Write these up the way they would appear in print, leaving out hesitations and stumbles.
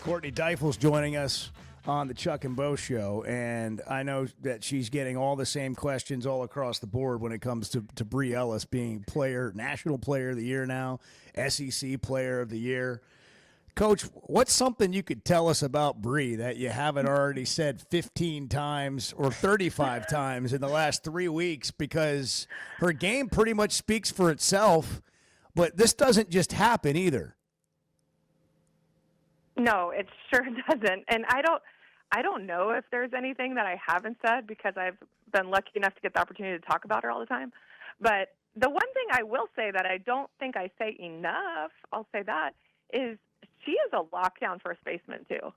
Courtney Deifel's joining us on the Chuck and Bo Show, and I know that she's getting all the same questions all across the board when it comes to Bree Ellis being National Player of the Year now, SEC Player of the Year. Coach, what's something you could tell us about Bree that you haven't already said 15 times or 35 times in the last 3 weeks? Because her game pretty much speaks for itself, but this doesn't just happen either. No, it sure doesn't. And I don't know if there's anything that I haven't said because I've been lucky enough to get the opportunity to talk about her all the time. But the one thing I will say that I don't think I say enough, I'll say that, is she is a lockdown first baseman too.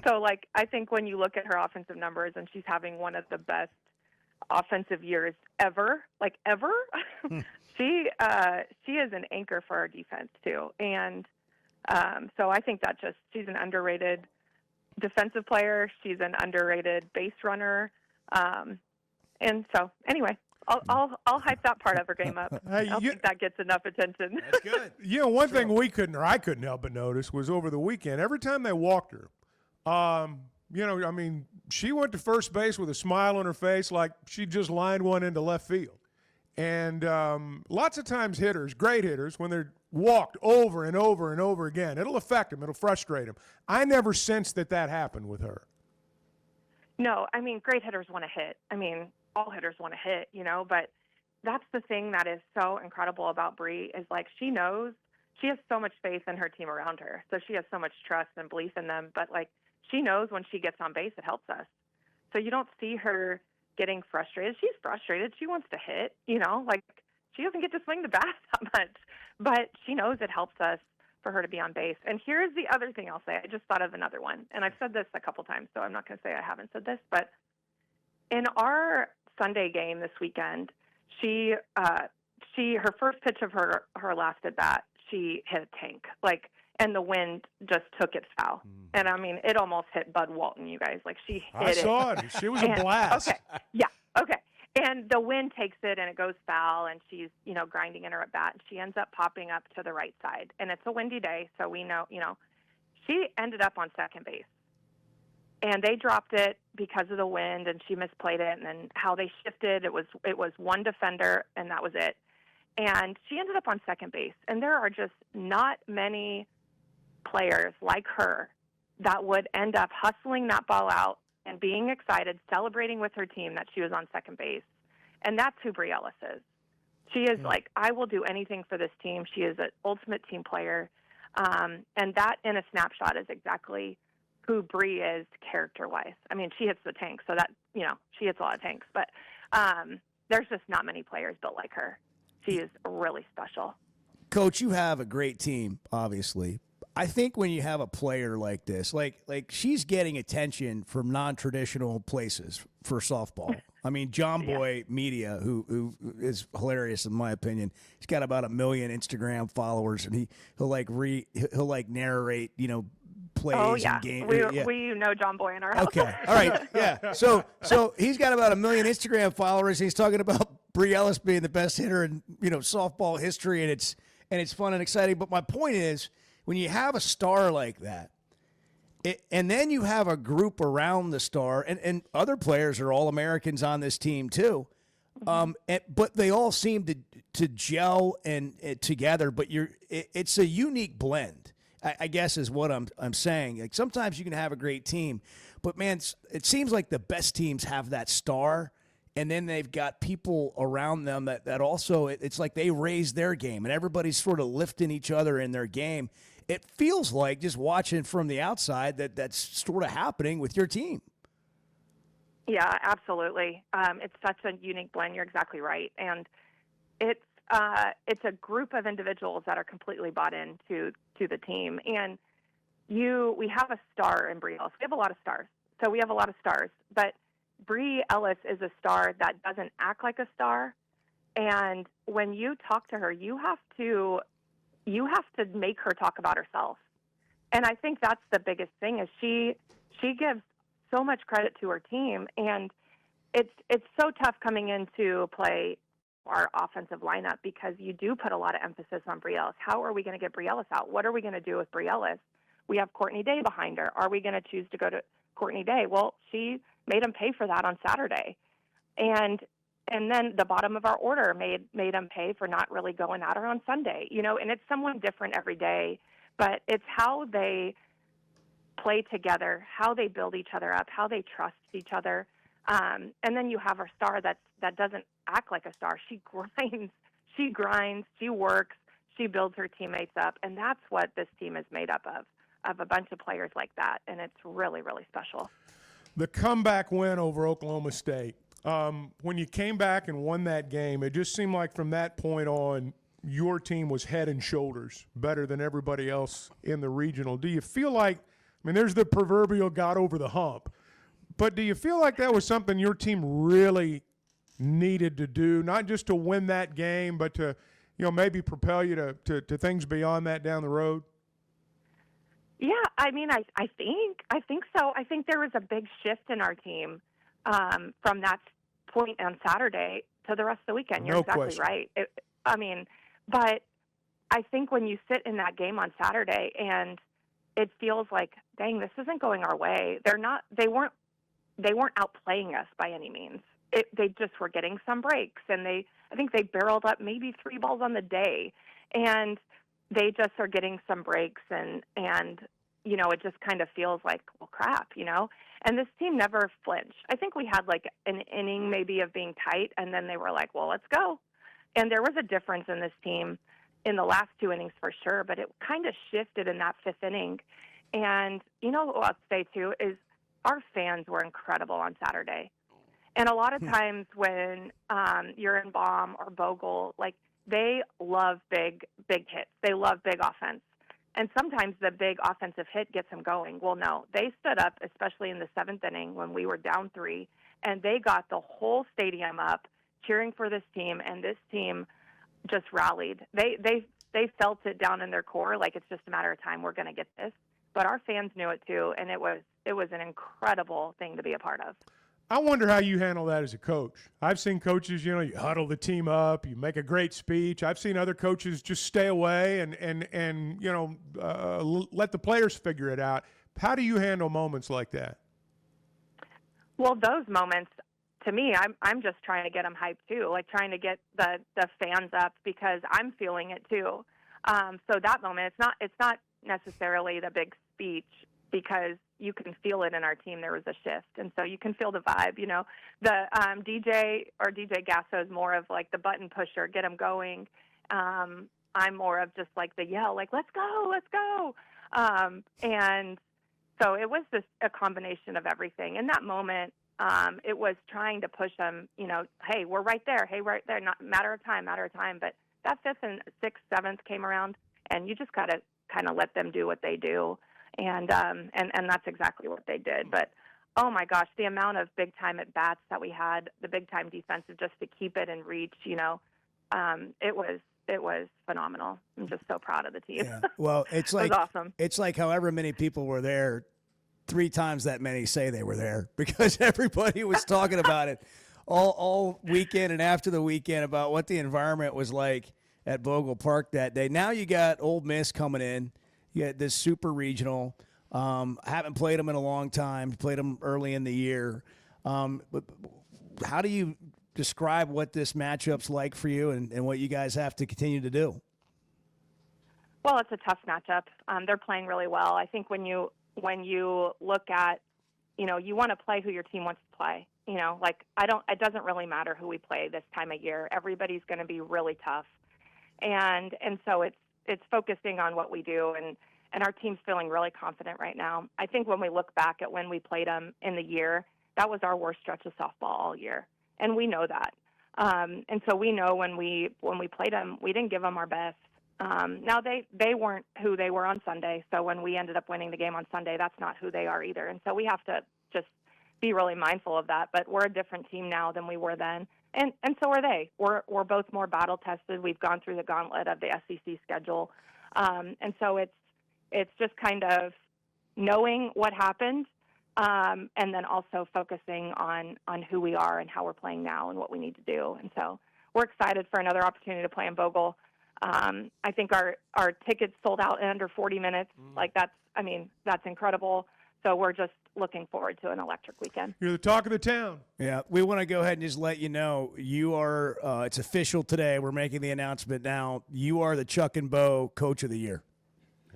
So, I think when you look at her offensive numbers and she's having one of the best offensive years ever, she is an anchor for our defense too. And so I think that she's an underrated defensive player. She's an underrated base runner. And so anyway, I'll hype that part of her game up. I don't think that gets enough attention. That's good. One thing I couldn't help but notice was over the weekend, every time they walked her, she went to first base with a smile on her face like she just lined one into left field. And lots of times great hitters, when they're walked over and over and over again, it'll affect them. It'll frustrate them. I never sensed that happened with her. No, great hitters want to hit. All hitters want to hit, but that's the thing that is so incredible about Bree is she knows she has so much faith in her team around her. So she has so much trust and belief in them, but she knows when she gets on base, it helps us. So you don't see her getting frustrated. She's frustrated. She wants to hit, she doesn't get to swing the bat that much, but she knows it helps us for her to be on base. And here's the other thing I'll say. I just thought of another one, and I've said this a couple times, so I'm not going to say I haven't said this, but in our Sunday game this weekend, her first pitch of her last at bat, she hit a tank, and the wind just took it foul. And it almost hit Bud Walton, you guys. She hit it. I saw it. She was a blast. Okay. Yeah. Okay. And the wind takes it and it goes foul, and she's, grinding in her at bat, and she ends up popping up to the right side. And it's a windy day, so we know, she ended up on second base. And they dropped it because of the wind, and she misplayed it. And then how they shifted, it was one defender, and that was it. And she ended up on second base. And there are just not many players like her that would end up hustling that ball out and being excited, celebrating with her team that she was on second base. And that's who Bree Ellis is. She is I will do anything for this team. She is an ultimate team player. And that in a snapshot is exactly who Bree is character-wise. She hits the tank, so that, she hits a lot of tanks. But there's just not many players built like her. She is really special. Coach, you have a great team, obviously. I think when you have a player like this, like she's getting attention from non-traditional places for softball. John Boy Media, who is hilarious in my opinion, he's got about 1 million Instagram followers, and he'll narrate, plays and games. We know John Boy in our house. Okay, all right, yeah. So he's got about 1 million Instagram followers. And he's talking about Bree Ellis being the best hitter in softball history, and it's fun and exciting. But my point is, when you have a star like that, and then you have a group around the star, and other players are All-Americans on this team too, but they all seem to gel and together. But it's a unique blend, I guess, is what I'm saying. Sometimes you can have a great team, but man, it seems like the best teams have that star. And then they've got people around them that also, it's like they raise their game, and everybody's sort of lifting each other in their game. It feels like, just watching from the outside, that's sort of happening with your team. Yeah, absolutely. It's such a unique blend. You're exactly right. And it's a group of individuals that are completely bought into the team. And we have a star in Bree Ellis. We have a lot of stars. So we have a lot of stars. But Bree Ellis is a star that doesn't act like a star, and when you talk to her, you have to make her talk about herself. And I think that's the biggest thing is she gives so much credit to her team, and it's so tough coming into play our offensive lineup because you do put a lot of emphasis on Bree Ellis. How are we going to get Bree Ellis out? What are we going to do with Bree Ellis? we have Courtney Day behind her. Are we going to choose to go to Courtney Day? Well, she made them pay for that on Saturday. And then the bottom of our order made them pay for not really going at her on Sunday, and it's someone different every day, but it's how they play together, how they build each other up, how they trust each other. And then you have our star that doesn't act like a star. She grinds, she works, she builds her teammates up. And that's what this team is made up of a bunch of players like that. And it's really, really special. The comeback win over Oklahoma State. When you came back and won that game, it just seemed like from that point on, your team was head and shoulders better than everybody else in the regional. Do you feel like, there's the proverbial got over the hump, but do you feel like that was something your team really needed to do, not just to win that game, but to, maybe propel you to things beyond that down the road? Yeah, I think so. I think there was a big shift in our team from that point on Saturday to the rest of the weekend. You're exactly right. But I think when you sit in that game on Saturday and it feels like, dang, this isn't going our way. They weren't outplaying us by any means. They just were getting some breaks, and I think they barreled up maybe 3 balls on the day, and they just are getting some breaks, and it just kind of feels like, well, crap, And this team never flinched. I think we had like an inning maybe of being tight, and then they were like, well, let's go. And there was a difference in this team in the last 2 innings for sure, but it kind of shifted in that 5th inning. And what I'll say too is our fans were incredible on Saturday. And a lot of times when you're in Baum or Bogle, like they love big hits. They love big offense. And sometimes the big offensive hit gets them going. Well, no, they stood up, especially in the 7th inning when we were down 3, and they got the whole stadium up cheering for this team, and this team just rallied. They felt it down in their core, like it's just a matter of time, we're going to get this. But our fans knew it too, and it was an incredible thing to be a part of. I wonder how you handle that as a coach. I've seen coaches, you huddle the team up, you make a great speech. I've seen other coaches just stay away and let the players figure it out. How do you handle moments like that? Well, those moments, to me, I'm just trying to get them hyped too, like trying to get the fans up because I'm feeling it too. So that moment, it's not necessarily the big speech because you can feel it in our team. There was a shift, and so you can feel the vibe. The DJ Gasso is more of like the button pusher, get them going. I'm more of just like the yell, like let's go. And so it was a combination of everything. In that moment, it was trying to push them, hey, we're right there. Hey, right there. Not matter of time. But that 5th and 6th, 7th came around, and you just got to kind of let them do what they do. And that's exactly what they did. But, oh, my gosh, the amount of big-time at-bats that we had, the big-time defensive just to keep it in reach, it was phenomenal. I'm just so proud of the team. Yeah. Well, it's like it was awesome. It's like however many people were there, 3 times that many say they were there because everybody was talking about it all weekend and after the weekend about what the environment was like at Bogle Park that day. Now you got Ole Miss coming in. You got this super regional. I haven't played them in a long time. Played them early in the year. But how do you describe what this matchup's like for you and what you guys have to continue to do? Well, it's a tough matchup. They're playing really well. I think when you look at, you want to play who your team wants to play. It doesn't really matter who we play this time of year. Everybody's going to be really tough. And so it's focusing on what we do, and our team's feeling really confident right now. I think when we look back at when we played them in the year, that was our worst stretch of softball all year, and we know that. And so we know when we played them, we didn't give them our best. Now they weren't who they were on Sunday, so when we ended up winning the game on Sunday, that's not who they are either. And so we have to just be really mindful of that. But we're a different team now than we were then. And so are they. We're both more battle tested. We've gone through the gauntlet of the SEC schedule, and so it's just kind of knowing what happened, and then also focusing on who we are and how we're playing now and what we need to do. And so we're excited for another opportunity to play in Bogle. I think our tickets sold out in under 40 minutes. Like that's I mean, that's incredible. So we're just looking forward to an electric weekend. You're the talk of the town. Yeah, we want to go ahead and just let you know you are. It's official today. We're making the announcement now. You are the Chuck and Bo Coach of the Year.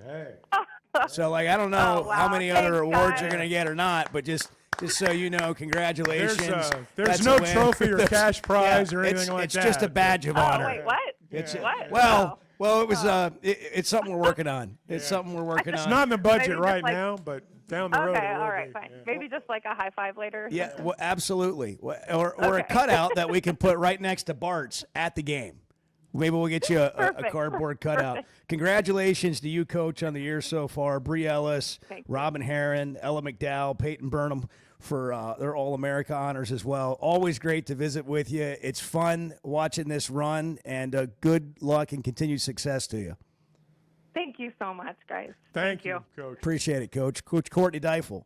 Hey. So, like, I don't know Oh, wow. how many Thanks, other awards guys. you're going to get or not, but just so you know, congratulations. There's That's no a win. trophy or cash prize or anything like it's that. just a badge of Oh, honor. wait, what? It's What? well, Oh. well, it was. It's something we're working on. It's something we're working It's on. not in the budget Maybe right just like- now, but down the road. Okay, it will all right, be. fine. Yeah. Maybe just like a high five later. or Yeah, something? well, absolutely. Or a Okay. cutout that we can put right next to Bart's at the game. Maybe we'll get you a Perfect. cardboard cutout. Perfect. Congratulations to you, Coach, on the year so far. Bree Ellis, Thank you. Robin Herron, Ella McDowell, Peyton Burnham for their All-America honors as well. Always great to visit with you. It's fun watching this run, and good luck and continued success to you. Thank you so much, guys. Thank you, Coach. Appreciate it, Coach. Coach Courtney Deifel.